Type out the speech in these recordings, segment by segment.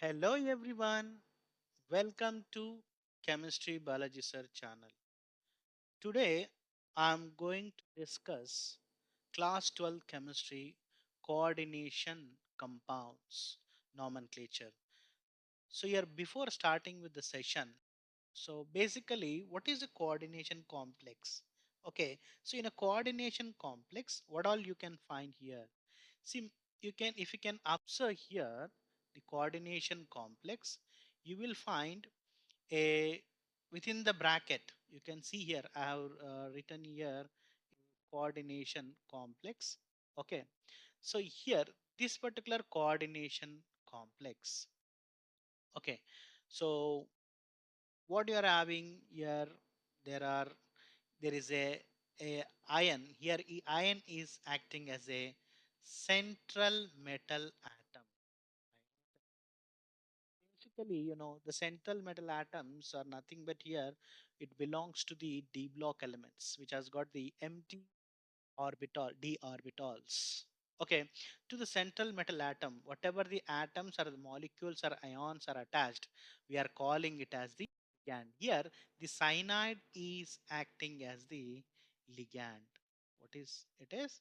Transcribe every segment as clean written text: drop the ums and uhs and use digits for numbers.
Hello everyone, welcome to Chemistry Balaji Sir Channel. Today I'm going to discuss Class 12 Chemistry Coordination Compounds Nomenclature. So here before starting with the session, so basically what is a coordination complex? Okay, so in a coordination complex, what all you can find here? See, you can if you can observe here the coordination complex, you will find a within the bracket. You can see here I have written here coordination complex. Okay, so here this particular coordination complex. Okay, so what you are having here, there are there is a ion here. Ion is acting as a central metal atom. Basically, the central metal atoms are nothing but here it belongs to the d block elements, which has got the empty orbital d orbitals. Okay, to the central metal atom, whatever the atoms or the molecules or ions are attached, we are calling it as the ligand. Here the cyanide is acting as the ligand. What is it is?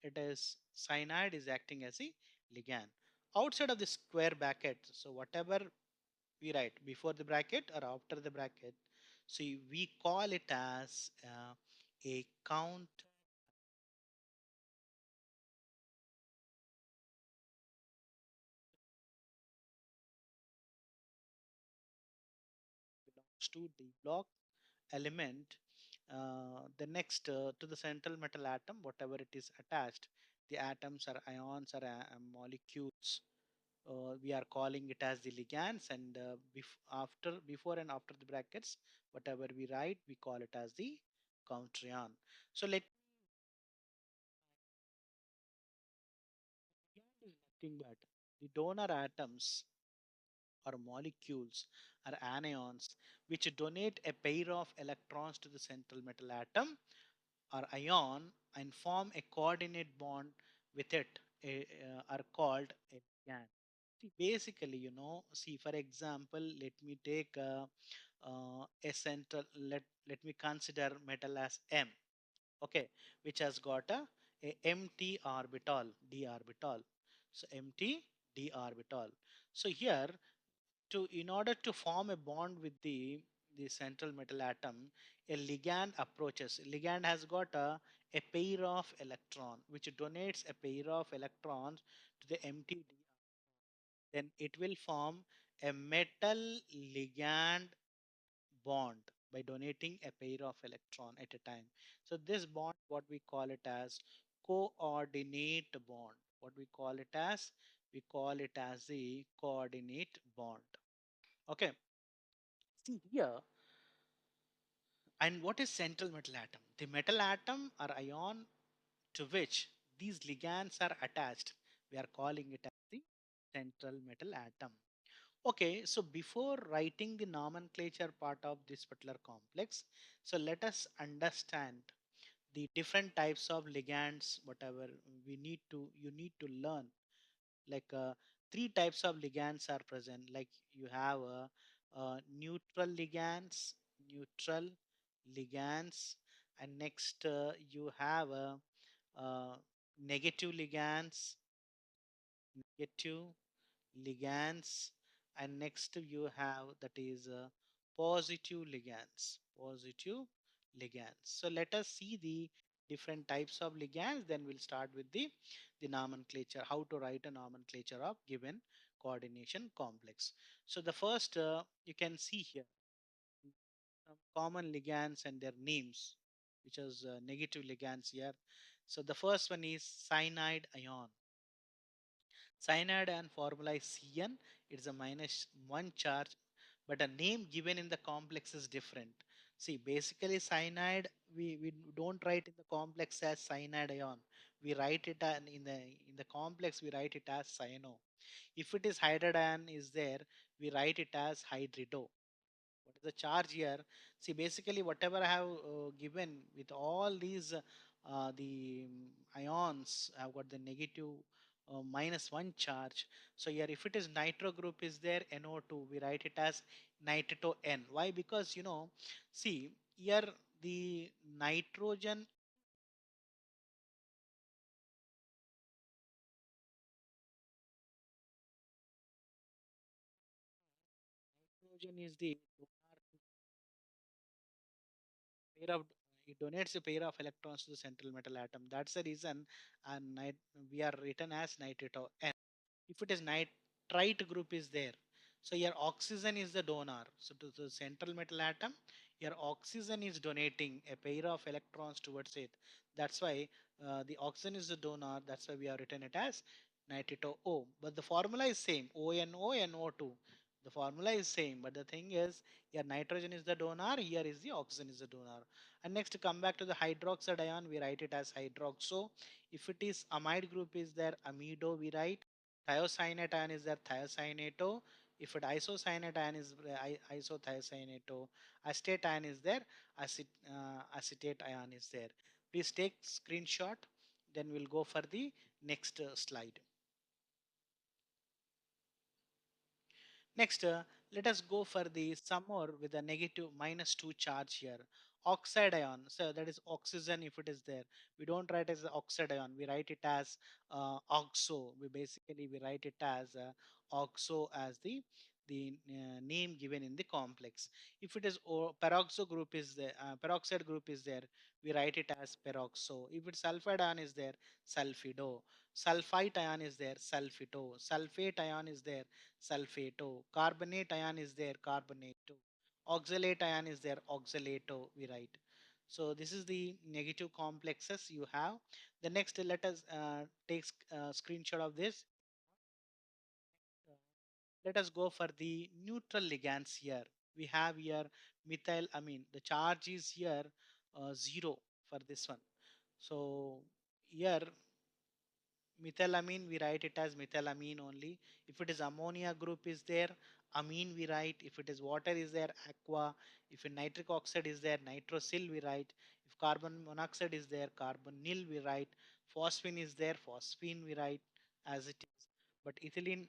It is cyanide is acting as a ligand outside of the square bracket. So whatever we write before the bracket or after the bracket, so we call it as a count belongs to the block element. The next to the central metal atom, whatever it is attached, the atoms or ions or molecules, we are calling it as the ligands, and after before and after the brackets, whatever we write, we call it as the countrion. So let ligand is nothing but the donor atoms or molecules or anions which donate a pair of electrons to the central metal atom or ion and form a coordinate bond with it, are called a ligand. See, basically, see, for example, let me take a central, let me consider metal as M, okay, which has got a empty orbital, d orbital. So empty d orbital. So here, in order to form a bond with the central metal atom, a ligand approaches. Ligand has got a pair of electron which donates a pair of electrons to the empty d. Then it will form a metal ligand bond by donating a pair of electron at a time. So this bond, what we call it as coordinate bond. What we call it as? We call it as the coordinate bond. Okay. See here, and what is central metal atom? The metal atom or ion to which these ligands are attached, we are calling it as the central metal atom. Okay, so before writing the nomenclature part of this particular complex, so let us understand the different types of ligands, whatever you need to learn. Like three types of ligands are present. Like you have neutral ligands, and next you have uh, negative ligands, negative ligands, and next you have that is positive ligands, positive ligands. So let us see the different types of ligands, then we'll start with the nomenclature, how to write a nomenclature of given coordination complex. So the first you can see here some common ligands and their names, which is negative ligands here. So the first one is cyanide ion. Cyanide and formula is Cn. It's a -1 charge, but a name given in the complex is different. See, basically cyanide, we don't write in the complex as cyanide ion. We write it in the complex, we write it as cyano. If it is hydrogen is there, we write it as hydrido. What is the charge here? See, basically whatever I have given with all these the ions have got the negative -1 charge. So here, if it is nitro group is there, NO2, we write it as nitro N. Why? Because see here the nitrogen is the pair of it donates a pair of electrons to the central metal atom. That's the reason, and we are written as nitro N. If it is nitrite group is there, so your oxygen is the donor. So to the central metal atom, your oxygen is donating a pair of electrons towards it. That's why the oxygen is the donor. That's why we have written it as nitrito O. But the formula is same, ONO and O2. The formula is same, but the thing is, here nitrogen is the donor, here is the oxygen is the donor. And next, to come back to the hydroxide ion, we write it as hydroxo. If it is amide group is there, amido we write. Thiocyanate ion is there, thiocyanato. If it isocyanate ion is isothiocyanato. Acetate ion is there, acetate ion is there. Please take screenshot. Then we'll go for the next slide. Next, let us go for the some more with a negative -2 charge here. Oxide ion, so that is oxygen if it is there. We don't write as oxide ion, we write it as oxo. We write it as oxo as the name given in the complex. If it is peroxo group is there, peroxide group is there, we write it as peroxo. If it's sulfide ion is there, sulfido. Sulfite ion is there, sulfito. Sulfate ion is there, sulfato. Carbonate ion is there, carbonato. Oxalate ion is there, oxalato, we write. So this is the negative complexes you have. The next, let us take screenshot of this. Let us go for the neutral ligands here. We have here methylamine. The charge is here 0 for this one. So here methylamine we write it as methylamine only. If it is ammonia group is there, amine we write. If it is water is there, aqua. If a nitric oxide is there, nitrosyl we write. If carbon monoxide is there, carbonyl we write. Phosphine is there, phosphine we write as it is. But ethylene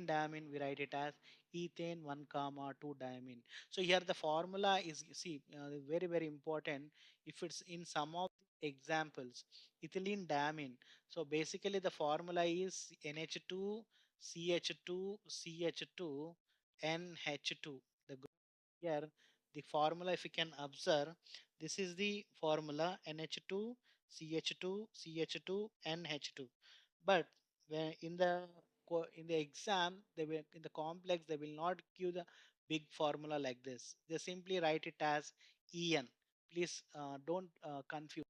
diamine we write it as ethane 1 comma 2 diamine. So here the formula is, see, very very important. If it's in some of the examples, ethylene diamine, so basically the formula is NH2, CH2, CH2, NH2. The group here, the formula if you can observe, this is the formula NH2, CH2, CH2, NH2. But when in the exam, they will in the complex they will not give the big formula like this. They simply write it as En. Please don't confuse.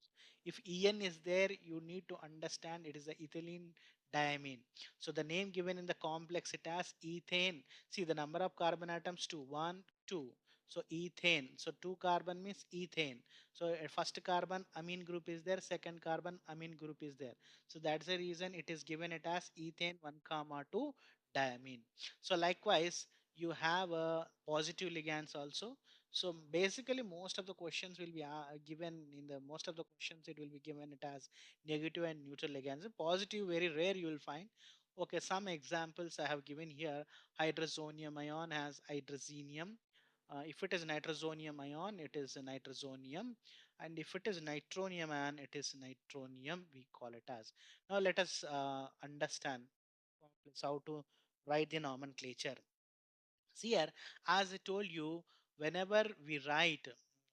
If En is there, you need to understand it is the ethylene diamine. So the name given in the complex it has ethane. See the number of carbon atoms, 2, 1, 2. So ethane. So 2 carbon means ethane. So first carbon amine group is there, second carbon amine group is there. So that's the reason it is given it as ethane 1 comma 2 diamine. So likewise, you have a positive ligands also. So basically, most of the questions will be given in the most of the questions it will be given it as negative and neutral ligands. Positive very rare you will find. Okay, some examples I have given here. Hydrazonium ion has hydrazinium. If it is nitrosonium ion, it is a nitrosonium, and if it is nitronium ion, it is nitronium. We call it as. Now let us understand how to write the nomenclature. See here, as I told you, whenever we write,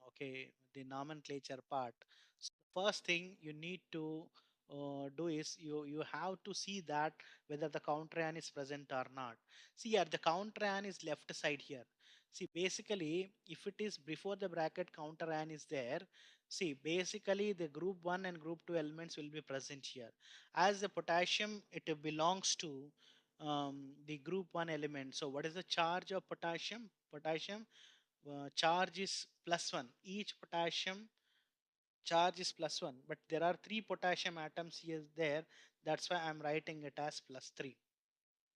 okay, the nomenclature part, first thing you need to do is you have to see that whether the counter ion is present or not. See here, the counter ion is left side here. See, basically, if it is before the bracket counter ion is there, see, basically the group 1 and group 2 elements will be present here. As the potassium, it belongs to the group 1 element. So what is the charge of potassium? Potassium charge is +1. Each potassium charge is +1, but there are 3 potassium atoms here there. That's why I'm writing it as +3.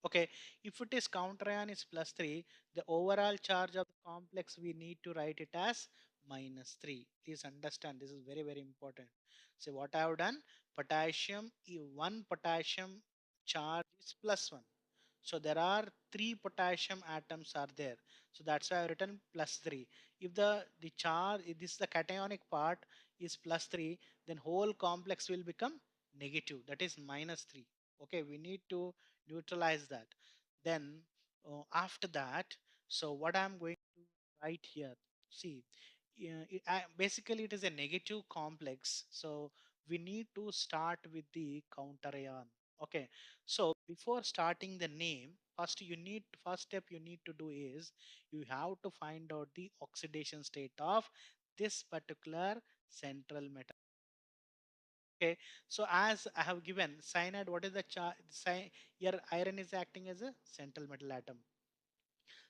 Okay, if it is counter ion is +3, the overall charge of the complex we need to write it as -3. Please understand, this is very very important. So what I have done, potassium, one potassium charge is +1. So there are three potassium atoms are there. So that's why I've written +3. If the charge, if this is the cationic part is +3, then whole complex will become negative. That is -3. Okay, we need to neutralize that. Then after that, so what I'm going to write here, see, basically it is a negative complex. So we need to start with the counter ion. Okay, so before starting the name, first step you need to do is you have to find out the oxidation state of this particular central metal. Okay, so as I have given cyanide, what is the charge? Here iron is acting as a central metal atom.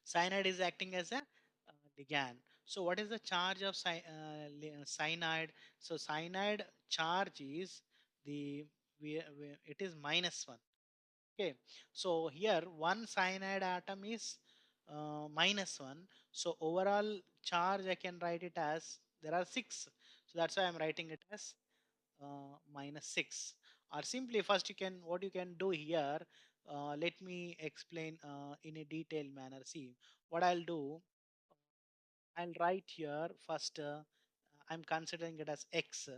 Cyanide is acting as a ligand. So what is the charge of cyanide? So cyanide charge is the it is -1. Okay, so here one cyanide atom is -1. So overall charge I can write it as there are six. So that's why I'm writing it as -6. Or simply first you can what you can do here. Let me explain in a detailed manner. See what I'll do. I'll write here first. I'm considering it as X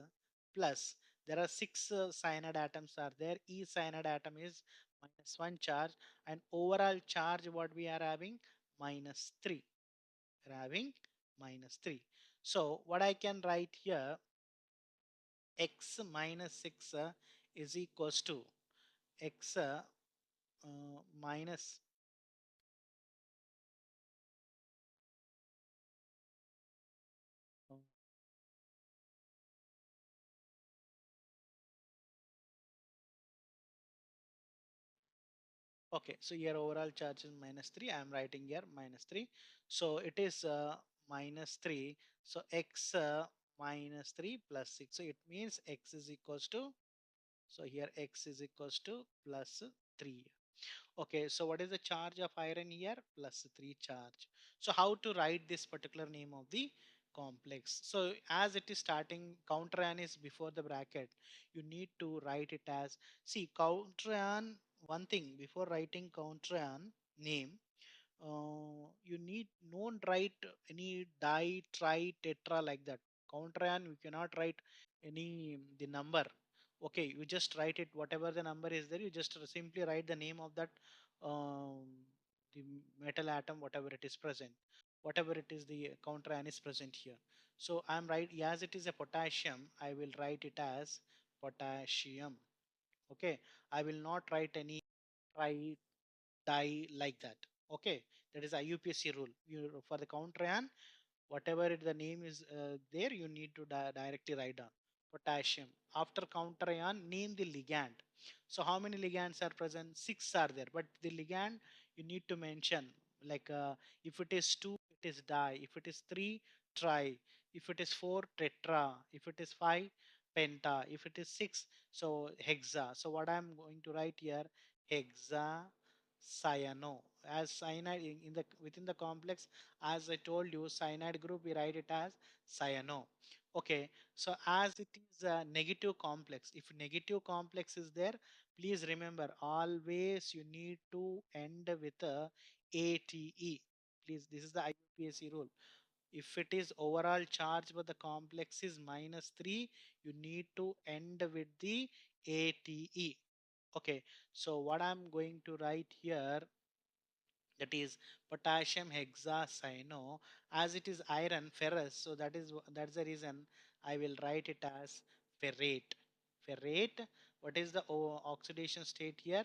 plus. There are six cyanide atoms are there. Each cyanide atom is -1 charge, and overall charge what we are having -3. We're having -3. So what I can write here, X minus 6 is equals to X minus. Okay, so here overall charge is -3. I am writing here -3. So it is -3. So x -3 plus 6. So it means x is equals to, so here x is equals to +3. Okay, so what is the charge of iron here? +3 charge. So how to write this particular name of the complex? So as it is starting, counter ion is before the bracket. You need to write it as, see, counter ion, one thing, before writing counter ion name, you need don't write any di, tri, tetra like that. Counter ion, you cannot write any the number. Okay, you just write it whatever the number is there. You just simply write the name of that um, the metal atom, whatever it is present, whatever it is the counter ion is present here. So I'm right, as it is a potassium, I will write it as potassium. Okay, I will not write any tri, die like that. Okay, that is IUPAC rule. You, for the counter ion, whatever the name is there, you need to directly write down potassium. After counter ion, name the ligand. So how many ligands are present? Six are there, but the ligand you need to mention, like if it is two, it is di. If it is three, tri. If it is four, tetra. If it is five, penta. If it is six, so hexa. So what I'm going to write here, hexa cyano. As cyanide in the within the complex, as I told you, cyanide group, we write it as cyano. Okay, so as it is a negative complex, if negative complex is there, please remember always you need to end with a ATE. Please, this is the IUPAC rule. If it is overall charge but the complex is -3, you need to end with the ATE. Okay, so what I'm going to write here, that is potassium hexacyano, as it is iron ferrous, so that's the reason I will write it as ferrate. What is the oxidation state here?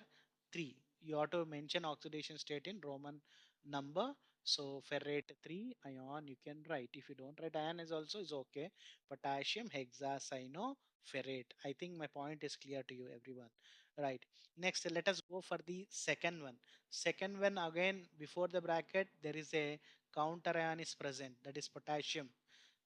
3. You ought to mention oxidation state in Roman number. So ferrate 3 ion you can write. If you don't write ion is also is okay. Potassium hexacyano ferrate. I think my point is clear to you everyone, right? Next, let us go for the second one. Second one, again before the bracket there is a counter ion is present, that is potassium.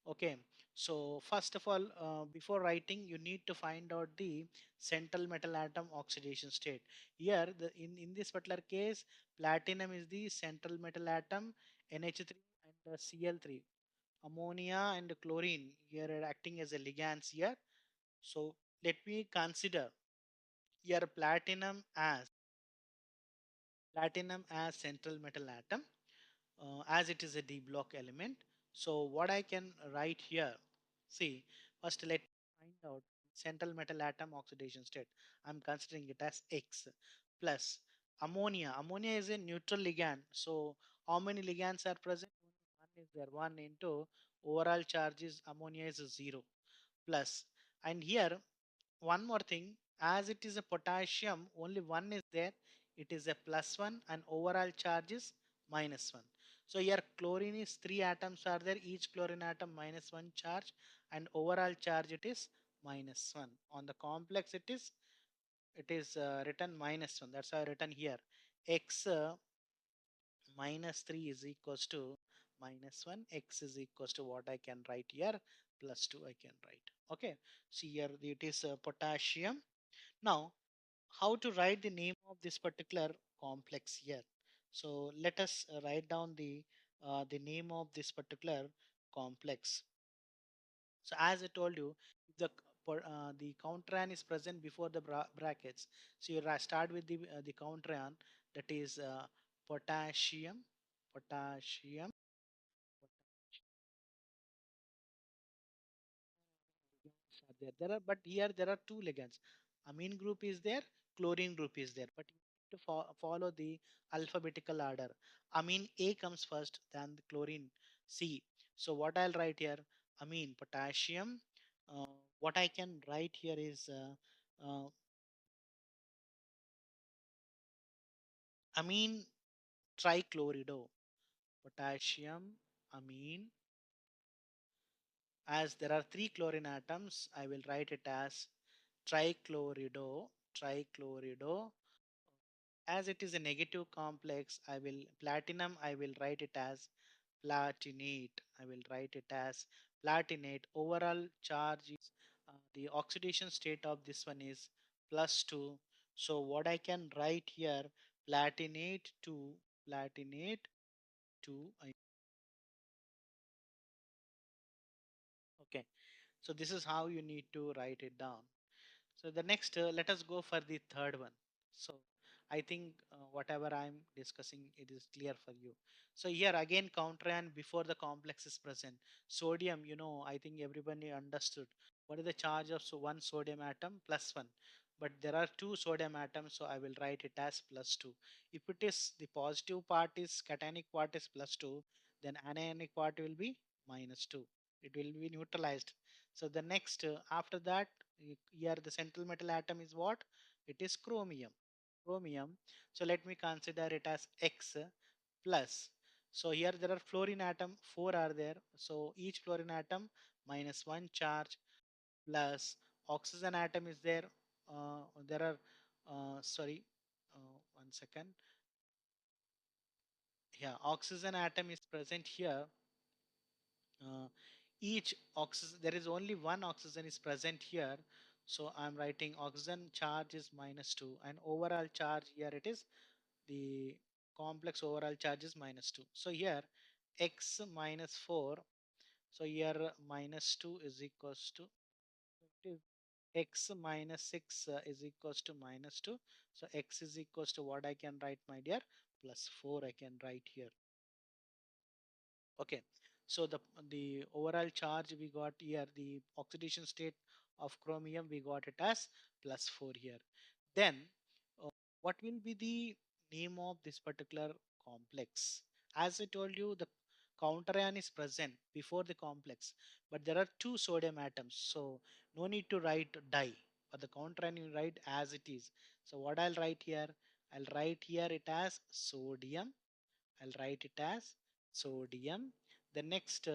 Okay, so first of all, before writing, you need to find out the central metal atom oxidation state. Here, in this particular case, platinum is the central metal atom, NH3 and Cl3. Ammonia and chlorine here are acting as a ligands here. So let me consider here platinum as platinum as central metal atom, as it is a d block element. So what I can write here, see, first let me find out central metal atom oxidation state. I'm considering it as X plus ammonia. Ammonia is a neutral ligand. So how many ligands are present? One is there. One into overall charge is ammonia is 0 plus. And here one more thing, as it is a potassium, only one is there. It is a plus one and overall charge is minus one. So here chlorine is three atoms are there, each chlorine atom minus one charge, and overall charge it is minus one. On the complex it is written minus one. That's why I written here x minus 3 is equals to minus 1, x is equals to what I can write here, plus 2 I can write. Okay, see here it is potassium. Now how to write the name of this particular complex here? So let us write down the name of this particular complex. So as I told you, if the counteran is present before the brackets, so you start with the counteran, that is potassium, potassium, ligands are there. But here there are two ligands. Amine group is there, chlorine group is there. But you need to follow the alphabetical order. Amine A comes first, then the chlorine C. So what I'll write here, amine, potassium. Uh, what I can write here is amine trichlorido, potassium, amine. As there are three chlorine atoms, I will write it as trichlorido, trichlorido. As it is a negative complex, I will platinum, I will write it as platinate. I will write it as platinate. Overall charge is the oxidation state of this one is plus 2. So what I can write here, platinate to platinate to. Okay. So this is how you need to write it down. So the next, let us go for the third one. So I think whatever I'm discussing, it is clear for you. So here again, counter and before the complex is present. Sodium, I think everybody understood. What is the charge of one sodium atom? Plus one. But there are two sodium atoms, so I will write it as plus two. If it is the positive part is cationic part is plus two, then anionic part will be minus two. It will be neutralized. So the next, after that, here the central metal atom is what? It is chromium. Chromium. So let me consider it as X plus. So here there are fluorine atom, four are there. So each fluorine atom minus one charge plus oxygen atom is there. There are, sorry, one second. Yeah, oxygen atom is present here. Uh, each oxygen, there is only one oxygen is present here. So I'm writing oxygen charge is minus 2 and overall charge here it is the complex overall charge is minus 2. So here x minus 4. So here minus 2 is equals to it is x minus 6 is equals to minus 2. So x is equals to what I can write, my dear, plus 4 I can write here. Okay, so the overall charge we got here, the oxidation state of chromium, we got it as plus 4 here. Then, uh, what will be the name of this particular complex? As I told you, the counterion is present before the complex, but there are two sodium atoms, so no need to write di. For the counterion, you write as it is. So what I'll write here? I'll write here it as sodium. I'll write it as sodium. The next,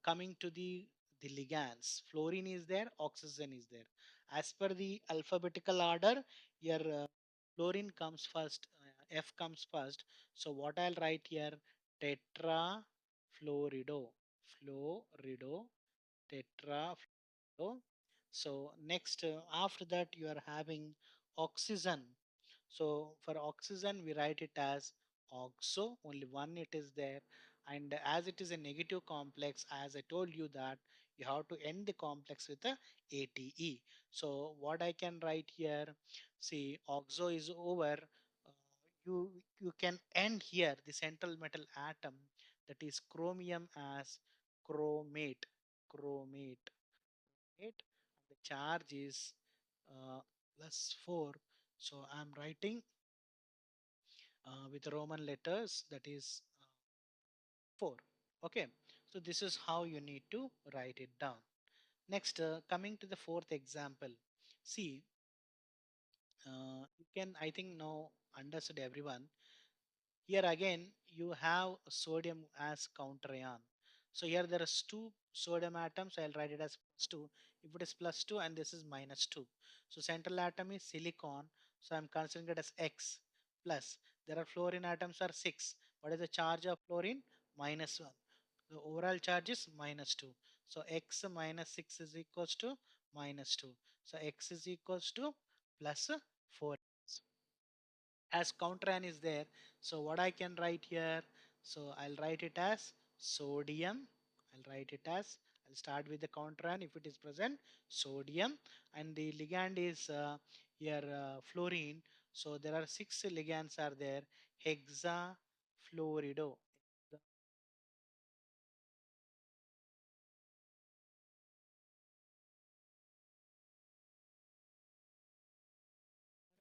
coming to the ligands, fluorine is there, oxygen is there. As per the alphabetical order, your fluorine comes first, F comes first. So what I'll write here, tetra fluorido, fluorido, tetra fluorido. So next, after that, you are having oxygen. So for oxygen, we write it as oxo, only one it is there. And as it is a negative complex, as I told you that you have to end the complex with a ATE. So what I can write here, see, oxo is over. you can end here the central metal atom, that is chromium, as chromate. Chromate. Right? And the charge is +4. So I'm writing with Roman letters, that is 4. Okay, so this is how you need to write it down. Next, coming to the fourth example. See, you can, I think, now understood everyone. Here again, you have sodium as counter ion. So here there is two sodium atoms. I'll write it as +2. If it is +2 and this is -2. So central atom is silicon. So I'm considering it as X plus. There are fluorine atoms are 6. What is the charge of fluorine? -1. The overall charge is -2. So X minus 6 is equals to -2. So X is equals to +4. As counter is there, so what I can write here, so I'll write it as sodium. I'll write it as, I'll start with the counter if it is present, sodium, and the ligand is here fluorine. So there are 6 ligands are there, hexafluorido.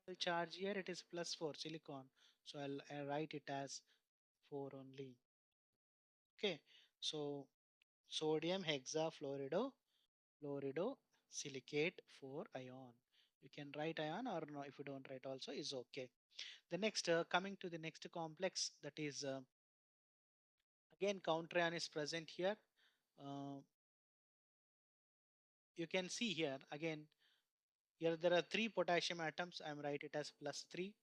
The charge here, it is +4 silicon, so I'll write it as 4 only. Okay, so sodium hexafluorido, fluorido silicate 4 ion. You can write ion, or no, if you don't write also is okay. The next, coming to the next complex, that is again counter ion is present here. Uh, you can see here again, here there are 3 potassium atoms. I'm write it as +3.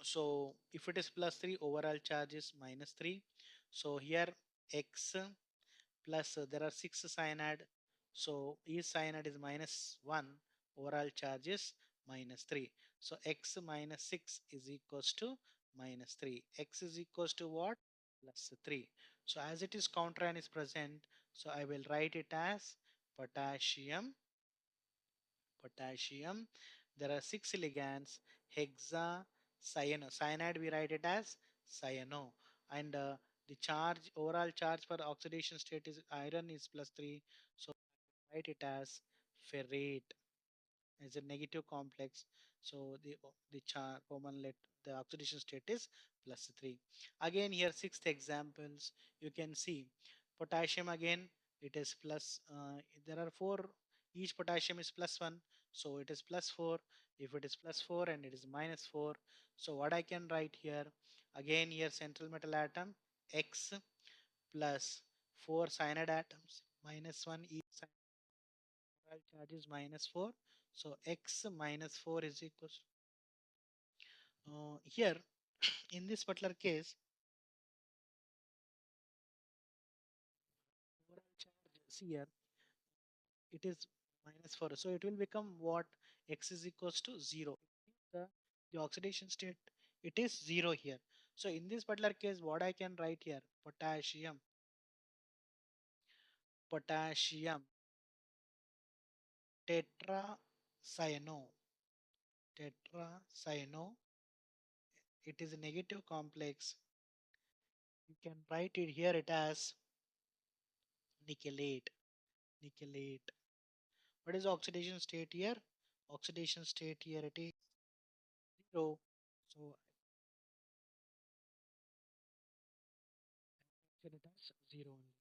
So if it is +3, overall charge is -3. So here X plus there are 6 cyanide. So each cyanide is -1. Overall charge is -3. So X minus 6 is equals to -3. X is equals to what? +3. So as it is counter ion is present, so I will write it as potassium. Potassium. There are 6 ligands. Hexa cyano. Cyanide we write it as cyano. And the charge, overall charge for oxidation state is iron is +3. So write it as ferrate as a negative complex. So the char common let the oxidation state is +3. Again here sixth examples, you can see potassium again, it is plus. There are 4. Each potassium is +1, so it is +4. If it is +4 and it is -4, so what I can write here, again here central metal atom X plus 4 cyanide atoms, -1 each charge is -4. So X minus 4 is equals. Here, in this particular case, overall charge, see here, it is -4. So it will become what? X is equals to 0. The, the oxidation state, it is 0 here. So in this particular case, what I can write here? Potassium. Potassium tetracyano. Tetracyano. It is a negative complex. You can write it here it as nickelate. Nickelate. What is the oxidation state here? Oxidation state here it is 0. So I it as 0 only.